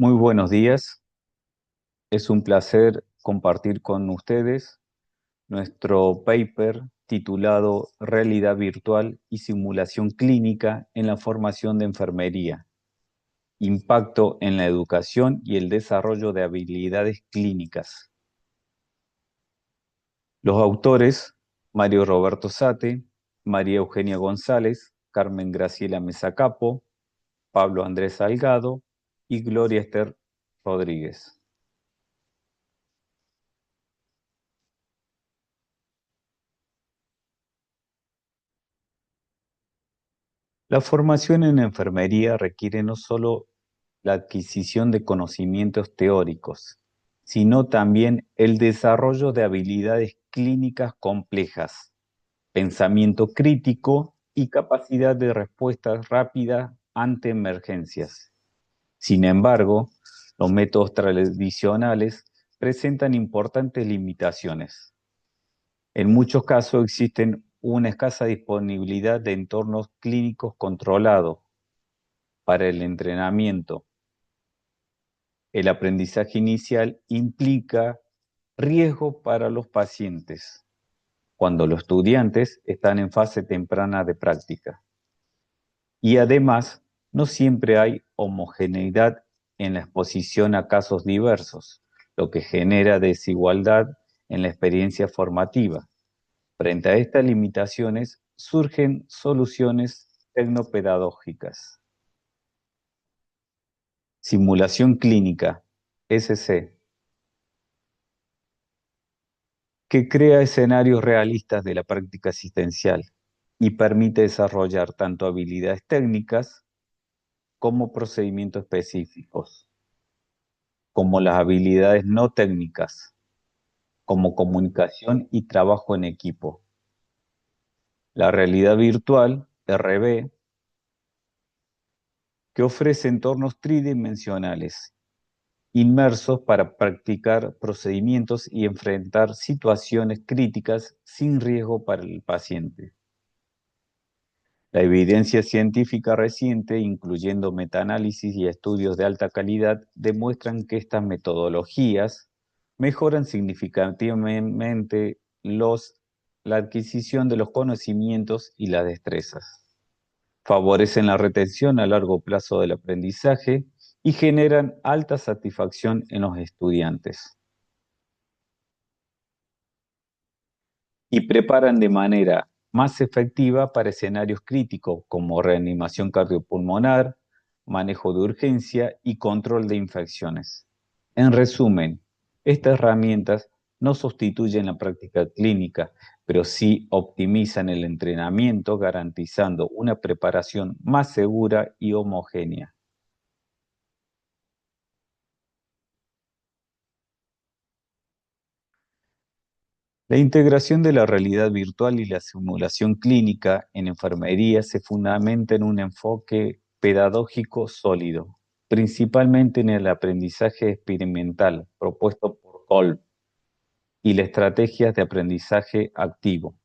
Muy buenos días. Es un placer compartir con ustedes nuestro paper titulado Realidad virtual y simulación clínica en la formación de enfermería. Impacto en la educación y el desarrollo de habilidades clínicas. Los autores: Mario Roberto Sate, María Eugenia González, Carmen Graciela Mesacapo, Pablo Andrés Salgado y Gloria Esther Rodríguez. La formación en enfermería requiere no solo la adquisición de conocimientos teóricos, sino también el desarrollo de habilidades clínicas complejas, pensamiento crítico y capacidad de respuesta rápida ante emergencias. Sin embargo, los métodos tradicionales presentan importantes limitaciones. En muchos casos existen una escasa disponibilidad de entornos clínicos controlados para el entrenamiento. El aprendizaje inicial implica riesgo para los pacientes cuando los estudiantes están en fase temprana de práctica. Y además, no siempre hay homogeneidad en la exposición a casos diversos, lo que genera desigualdad en la experiencia formativa. Frente a estas limitaciones, surgen soluciones tecnopedagógicas. Simulación clínica, SC, que crea escenarios realistas de la práctica asistencial y permite desarrollar tanto habilidades técnicas como procedimientos específicos, como las habilidades no técnicas, como comunicación y trabajo en equipo. La realidad virtual, RV, que ofrece entornos tridimensionales inmersos para practicar procedimientos y enfrentar situaciones críticas sin riesgo para el paciente. La evidencia científica reciente, incluyendo metaanálisis y estudios de alta calidad, demuestran que estas metodologías mejoran significativamente la adquisición de los conocimientos y las destrezas. Favorecen la retención a largo plazo del aprendizaje y generan alta satisfacción en los estudiantes. Y preparan de manera más efectiva para escenarios críticos como reanimación cardiopulmonar, manejo de urgencia y control de infecciones. En resumen, estas herramientas no sustituyen la práctica clínica, pero sí optimizan el entrenamiento, garantizando una preparación más segura y homogénea. La integración de la realidad virtual y la simulación clínica en enfermería se fundamenta en un enfoque pedagógico sólido, principalmente en el aprendizaje experimental propuesto por Kolb y las estrategias de aprendizaje activo.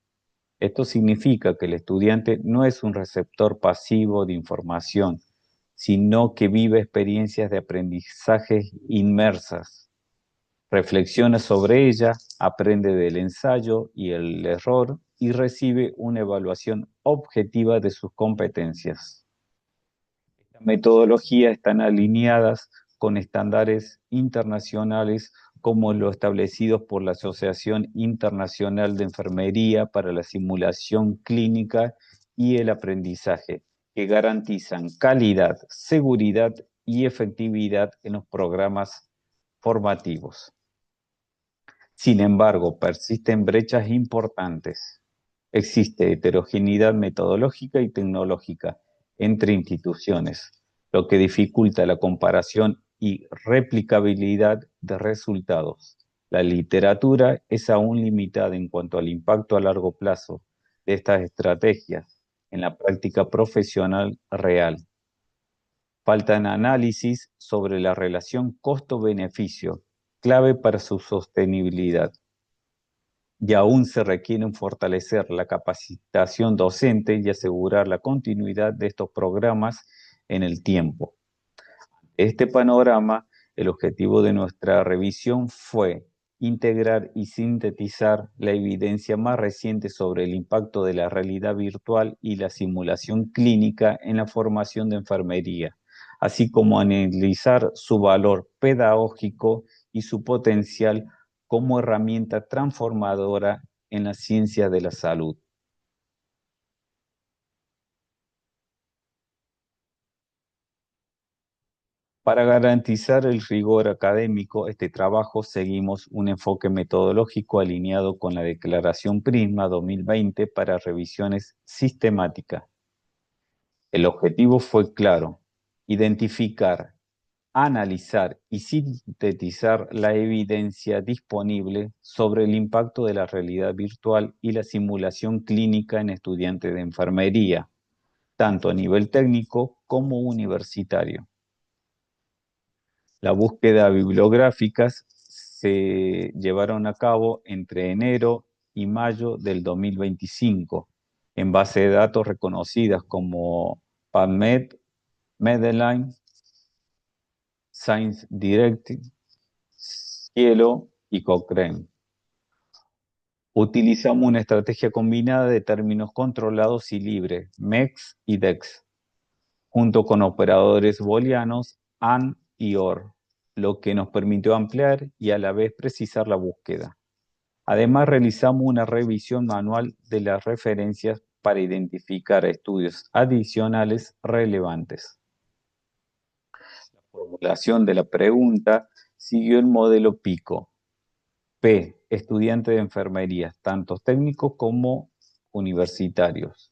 Esto significa que el estudiante no es un receptor pasivo de información, sino que vive experiencias de aprendizaje inmersas. Reflexiona sobre ella, aprende del ensayo y el error y recibe una evaluación objetiva de sus competencias. Estas metodologías están alineadas con estándares internacionales como los establecidos por la Asociación Internacional de Enfermería para la Simulación Clínica y el Aprendizaje, que garantizan calidad, seguridad y efectividad en los programas formativos. Sin embargo, persisten brechas importantes. Existe heterogeneidad metodológica y tecnológica entre instituciones, lo que dificulta la comparación y replicabilidad de resultados. La literatura es aún limitada en cuanto al impacto a largo plazo de estas estrategias en la práctica profesional real. Faltan análisis sobre la relación costo-beneficio, clave para su sostenibilidad. Y aún se requiere fortalecer la capacitación docente y asegurar la continuidad de estos programas en el tiempo. Este panorama, el objetivo de nuestra revisión fue integrar y sintetizar la evidencia más reciente sobre el impacto de la realidad virtual y la simulación clínica en la formación de enfermería, así como analizar su valor pedagógico y su potencial como herramienta transformadora en la ciencia de la salud. Para garantizar el rigor académico, este trabajo seguimos un enfoque metodológico alineado con la Declaración Prisma 2020 para revisiones sistemáticas. El objetivo fue claro: identificar, analizar y sintetizar la evidencia disponible sobre el impacto de la realidad virtual y la simulación clínica en estudiantes de enfermería, tanto a nivel técnico como universitario. La búsqueda bibliográficas se llevaron a cabo entre enero y mayo del 2025 en bases de datos reconocidas como PubMed, Medline, Science Direct, Cielo y Cochrane. Utilizamos una estrategia combinada de términos controlados y libres, MEX y DEX, junto con operadores booleanos AND y OR, lo que nos permitió ampliar y a la vez precisar la búsqueda. Además, realizamos una revisión manual de las referencias para identificar estudios adicionales relevantes. La formulación de la pregunta siguió el modelo PICO. P, estudiantes de enfermería, tanto técnicos como universitarios.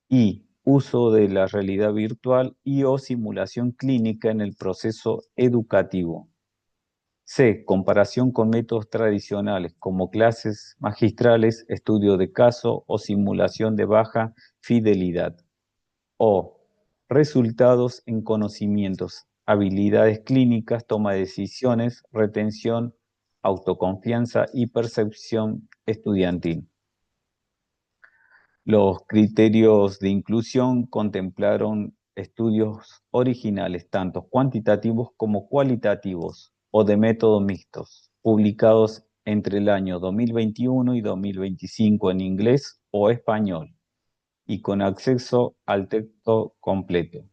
I, uso de la realidad virtual y o simulación clínica en el proceso educativo. C, comparación con métodos tradicionales como clases magistrales, estudio de caso o simulación de baja fidelidad. O, resultados en conocimientos, habilidades clínicas, toma de decisiones, retención, autoconfianza y percepción estudiantil. Los criterios de inclusión contemplaron estudios originales, tanto cuantitativos como cualitativos, o de métodos mixtos, publicados entre el año 2021 y 2025 en inglés o español, y con acceso al texto completo.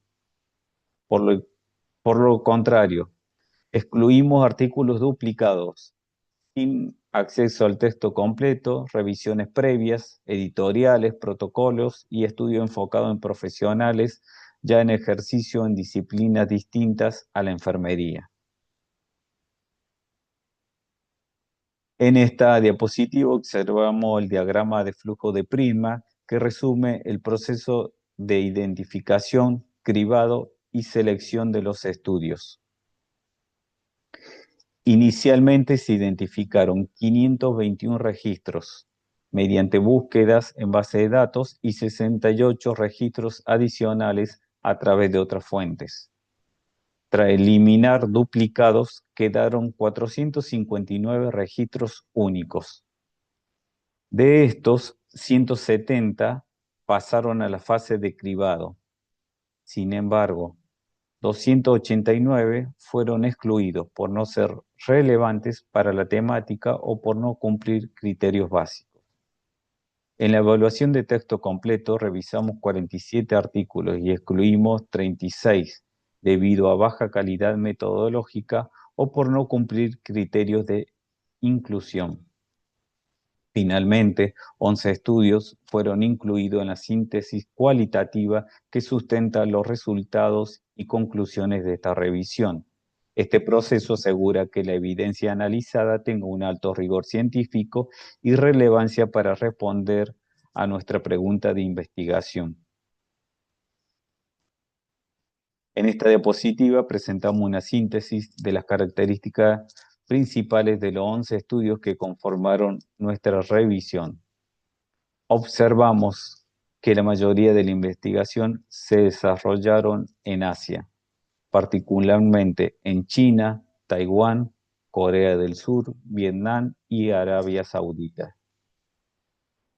Por lo contrario, excluimos artículos duplicados, sin acceso al texto completo, revisiones previas, editoriales, protocolos y estudio enfocado en profesionales ya en ejercicio en disciplinas distintas a la enfermería. En esta diapositiva observamos el diagrama de flujo de Prisma que resume el proceso de identificación, cribado y selección de los estudios. Inicialmente se identificaron 521 registros mediante búsquedas en base de datos y 68 registros adicionales a través de otras fuentes. Tras eliminar duplicados, quedaron 459 registros únicos. De estos, 170 pasaron a la fase de cribado. Sin embargo, 289 fueron excluidos por no ser relevantes para la temática o por no cumplir criterios básicos. En la evaluación de texto completo revisamos 47 artículos y excluimos 36 debido a baja calidad metodológica o por no cumplir criterios de inclusión. Finalmente, 11 estudios fueron incluidos en la síntesis cualitativa que sustenta los resultados y conclusiones de esta revisión. Este proceso asegura que la evidencia analizada tenga un alto rigor científico y relevancia para responder a nuestra pregunta de investigación. En esta diapositiva presentamos una síntesis de las características principales de los 11 estudios que conformaron nuestra revisión. Observamos que la mayoría de la investigación se desarrollaron en Asia, particularmente en China, Taiwán, Corea del Sur, Vietnam y Arabia Saudita.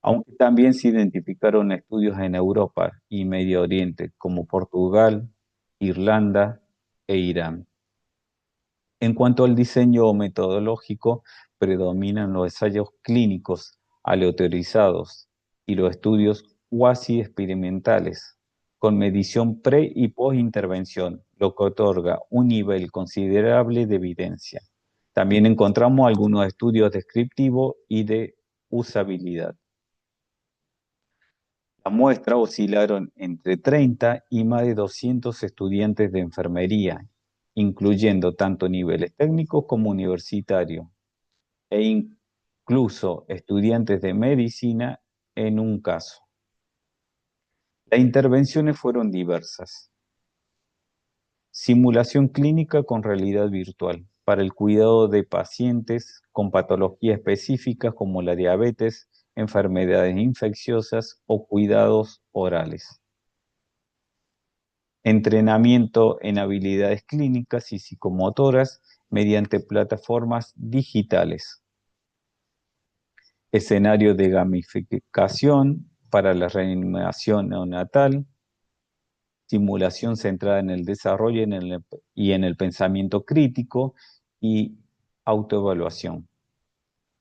Aunque también se identificaron estudios en Europa y Medio Oriente, como Portugal, Irlanda, e Irán. En cuanto al diseño metodológico, predominan los ensayos clínicos aleatorizados y los estudios cuasi experimentales, con medición pre- y post-intervención, lo que otorga un nivel considerable de evidencia. También encontramos algunos estudios descriptivos y de usabilidad. La muestra oscilaron entre 30 y más de 200 estudiantes de enfermería, incluyendo tanto niveles técnicos como universitarios, e incluso estudiantes de medicina en un caso. Las intervenciones fueron diversas. Simulación clínica con realidad virtual para el cuidado de pacientes con patologías específicas como la diabetes, enfermedades infecciosas o cuidados orales. Entrenamiento en habilidades clínicas y psicomotoras mediante plataformas digitales. Escenario de gamificación para la reanimación neonatal, simulación centrada en el desarrollo y en el pensamiento crítico y autoevaluación.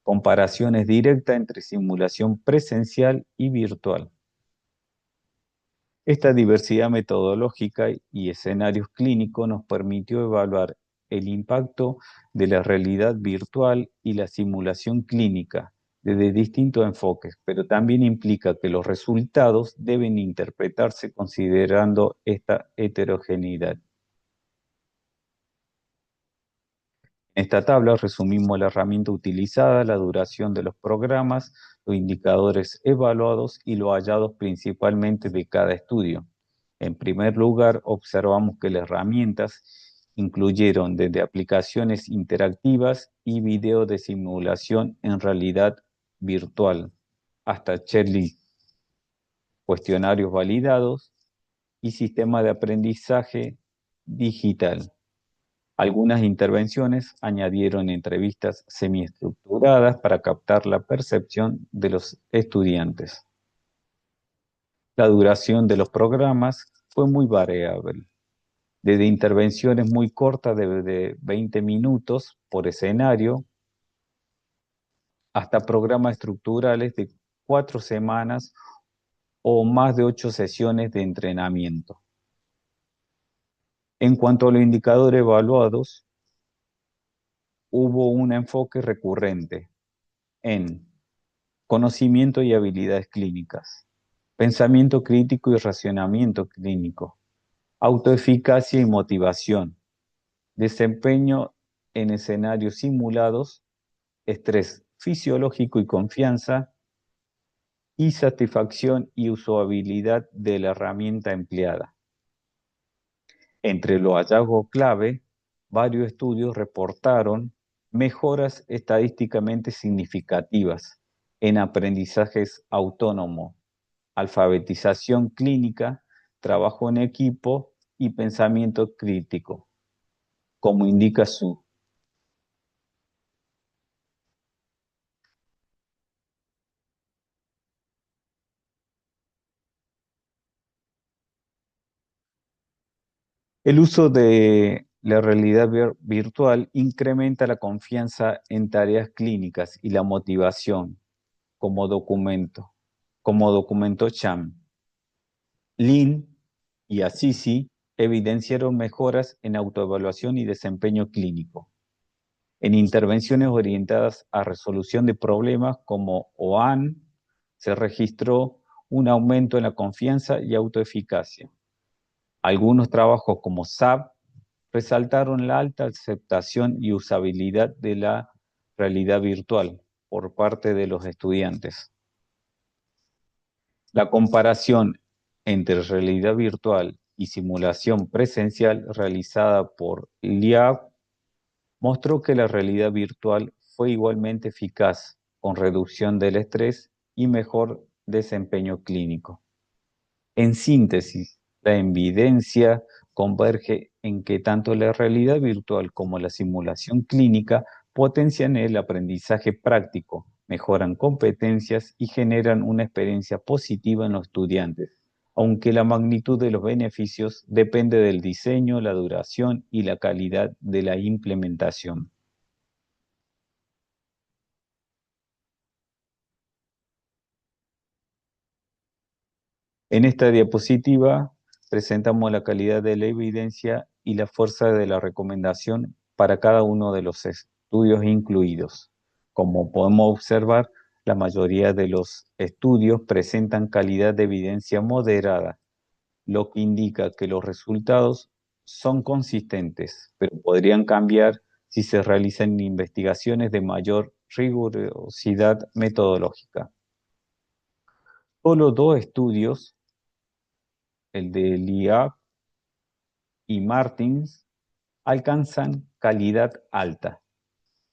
Comparaciones directas entre simulación presencial y virtual. Esta diversidad metodológica y escenarios clínicos nos permitió evaluar el impacto de la realidad virtual y la simulación clínica desde distintos enfoques, pero también implica que los resultados deben interpretarse considerando esta heterogeneidad. En esta tabla resumimos la herramienta utilizada, la duración de los programas, los indicadores evaluados y los hallados principalmente de cada estudio. En primer lugar, observamos que las herramientas incluyeron desde aplicaciones interactivas y videos de simulación en realidad virtual, hasta checklists, cuestionarios validados y sistemas de aprendizaje digital. Algunas intervenciones añadieron entrevistas semiestructuradas para captar la percepción de los estudiantes. La duración de los programas fue muy variable, desde intervenciones muy cortas de 20 minutos por escenario hasta programas estructurales de 4 semanas o más de 8 sesiones de entrenamiento. En cuanto a los indicadores evaluados, hubo un enfoque recurrente en conocimiento y habilidades clínicas, pensamiento crítico y racionamiento clínico, autoeficacia y motivación, desempeño en escenarios simulados, estrés fisiológico y confianza, y satisfacción y usabilidad de la herramienta empleada. Entre los hallazgos clave, varios estudios reportaron mejoras estadísticamente significativas en aprendizajes autónomos, alfabetización clínica, trabajo en equipo y pensamiento crítico, como indica su. El uso de la realidad virtual incrementa la confianza en tareas clínicas y la motivación, como documentó Cham. Lin y Assisi evidenciaron mejoras en autoevaluación y desempeño clínico. En intervenciones orientadas a resolución de problemas como OAN, se registró un aumento en la confianza y autoeficacia. Algunos trabajos como SAP resaltaron la alta aceptación y usabilidad de la realidad virtual por parte de los estudiantes. La comparación entre realidad virtual y simulación presencial realizada por Liab mostró que la realidad virtual fue igualmente eficaz, con reducción del estrés y mejor desempeño clínico. En síntesis, la evidencia converge en que tanto la realidad virtual como la simulación clínica potencian el aprendizaje práctico, mejoran competencias y generan una experiencia positiva en los estudiantes, aunque la magnitud de los beneficios depende del diseño, la duración y la calidad de la implementación. En esta diapositiva presentamos la calidad de la evidencia y la fuerza de la recomendación para cada uno de los estudios incluidos. Como podemos observar, la mayoría de los estudios presentan calidad de evidencia moderada, lo que indica que los resultados son consistentes, pero podrían cambiar si se realizan investigaciones de mayor rigurosidad metodológica. Solo dos estudios, el de Liab y Martins, alcanzan calidad alta,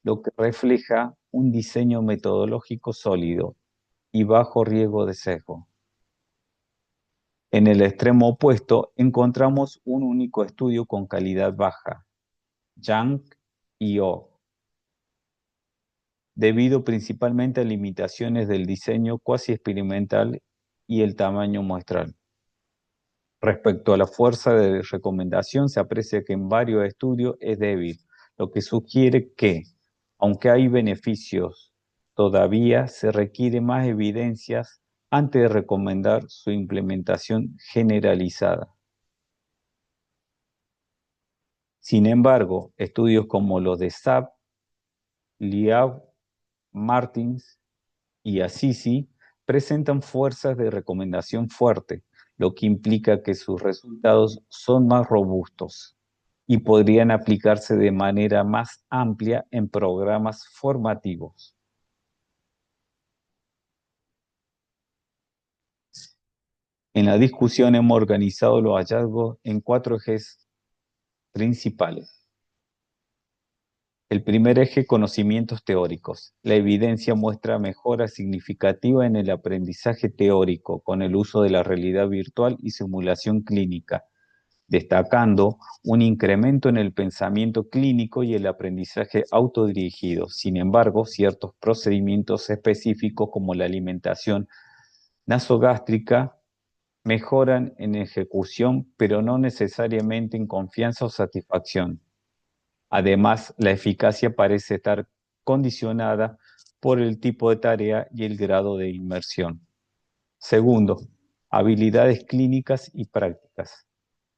lo que refleja un diseño metodológico sólido y bajo riesgo de sesgo. En el extremo opuesto encontramos un único estudio con calidad baja, Yang y O, debido principalmente a limitaciones del diseño cuasi experimental y el tamaño muestral. Respecto a la fuerza de recomendación, se aprecia que en varios estudios es débil, lo que sugiere que, aunque hay beneficios, todavía se requiere más evidencias antes de recomendar su implementación generalizada. Sin embargo, estudios como los de Saab, Liav, Martins y Assisi presentan fuerzas de recomendación fuerte, lo que implica que sus resultados son más robustos y podrían aplicarse de manera más amplia en programas formativos. En la discusión hemos organizado los hallazgos en cuatro ejes principales. El primer eje, conocimientos teóricos. La evidencia muestra mejora significativa en el aprendizaje teórico con el uso de la realidad virtual y simulación clínica, destacando un incremento en el pensamiento clínico y el aprendizaje autodirigido. Sin embargo, ciertos procedimientos específicos como la alimentación nasogástrica mejoran en ejecución, pero no necesariamente en confianza o satisfacción. Además, la eficacia parece estar condicionada por el tipo de tarea y el grado de inmersión. Segundo, habilidades clínicas y prácticas.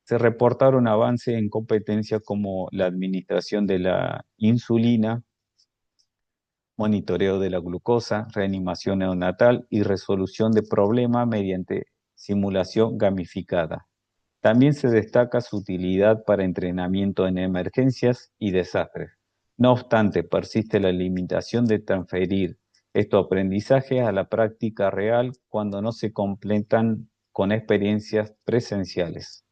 Se reportaron avances en competencias como la administración de la insulina, monitoreo de la glucosa, reanimación neonatal y resolución de problemas mediante simulación gamificada. También se destaca su utilidad para entrenamiento en emergencias y desastres. No obstante, persiste la limitación de transferir estos aprendizajes a la práctica real cuando no se completan con experiencias presenciales.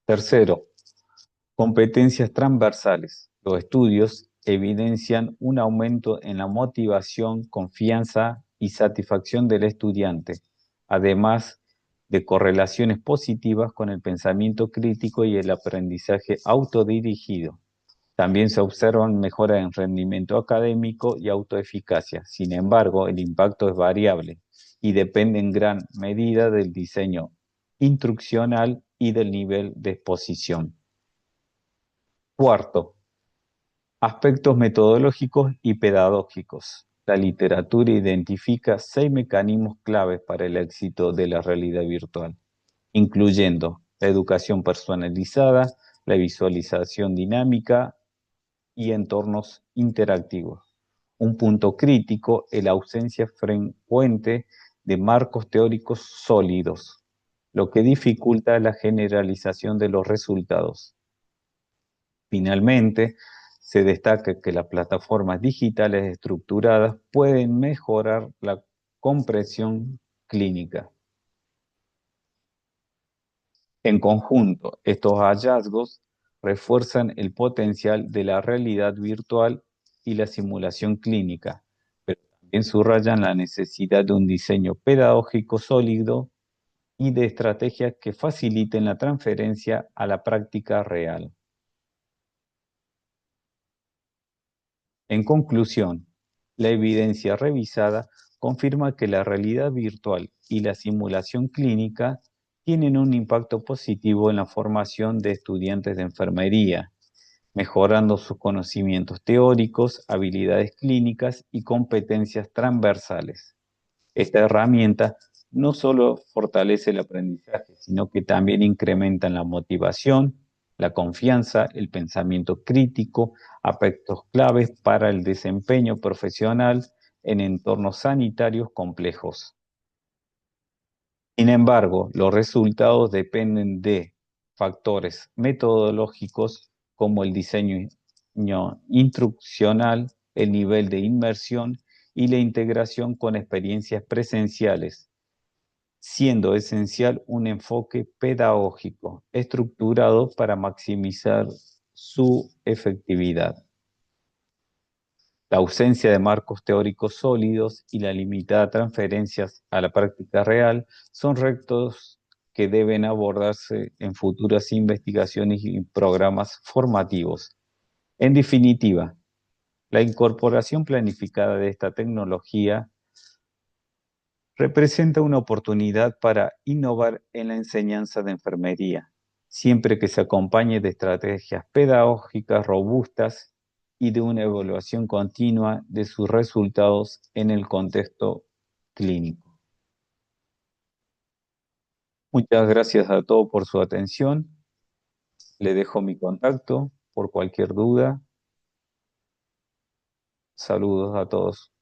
Tercero, competencias transversales. Los estudios evidencian un aumento en la motivación, confianza y satisfacción del estudiante, además de correlaciones positivas con el pensamiento crítico y el aprendizaje autodirigido. También se observan mejoras en rendimiento académico y autoeficacia. Sin embargo, el impacto es variable y depende en gran medida del diseño instruccional y del nivel de exposición. Cuarto, aspectos metodológicos y pedagógicos. La literatura identifica 6 mecanismos claves para el éxito de la realidad virtual, incluyendo la educación personalizada, la visualización dinámica y entornos interactivos. Un punto crítico es la ausencia frecuente de marcos teóricos sólidos, lo que dificulta la generalización de los resultados. Finalmente, se destaca que las plataformas digitales estructuradas pueden mejorar la comprensión clínica. En conjunto, estos hallazgos refuerzan el potencial de la realidad virtual y la simulación clínica, pero también subrayan la necesidad de un diseño pedagógico sólido y de estrategias que faciliten la transferencia a la práctica real. En conclusión, la evidencia revisada confirma que la realidad virtual y la simulación clínica tienen un impacto positivo en la formación de estudiantes de enfermería, mejorando sus conocimientos teóricos, habilidades clínicas y competencias transversales. Esta herramienta no solo fortalece el aprendizaje, sino que también incrementa la motivación, la confianza, el pensamiento crítico, aspectos claves para el desempeño profesional en entornos sanitarios complejos. Sin embargo, los resultados dependen de factores metodológicos como el diseño instruccional, el nivel de inmersión y la integración con experiencias presenciales, siendo esencial un enfoque pedagógico estructurado para maximizar su efectividad. La ausencia de marcos teóricos sólidos y la limitada transferencias a la práctica real son retos que deben abordarse en futuras investigaciones y programas formativos. En definitiva, la incorporación planificada de esta tecnología representa una oportunidad para innovar en la enseñanza de enfermería, siempre que se acompañe de estrategias pedagógicas robustas y de una evaluación continua de sus resultados en el contexto clínico. Muchas gracias a todos por su atención. Le dejo mi contacto por cualquier duda. Saludos a todos.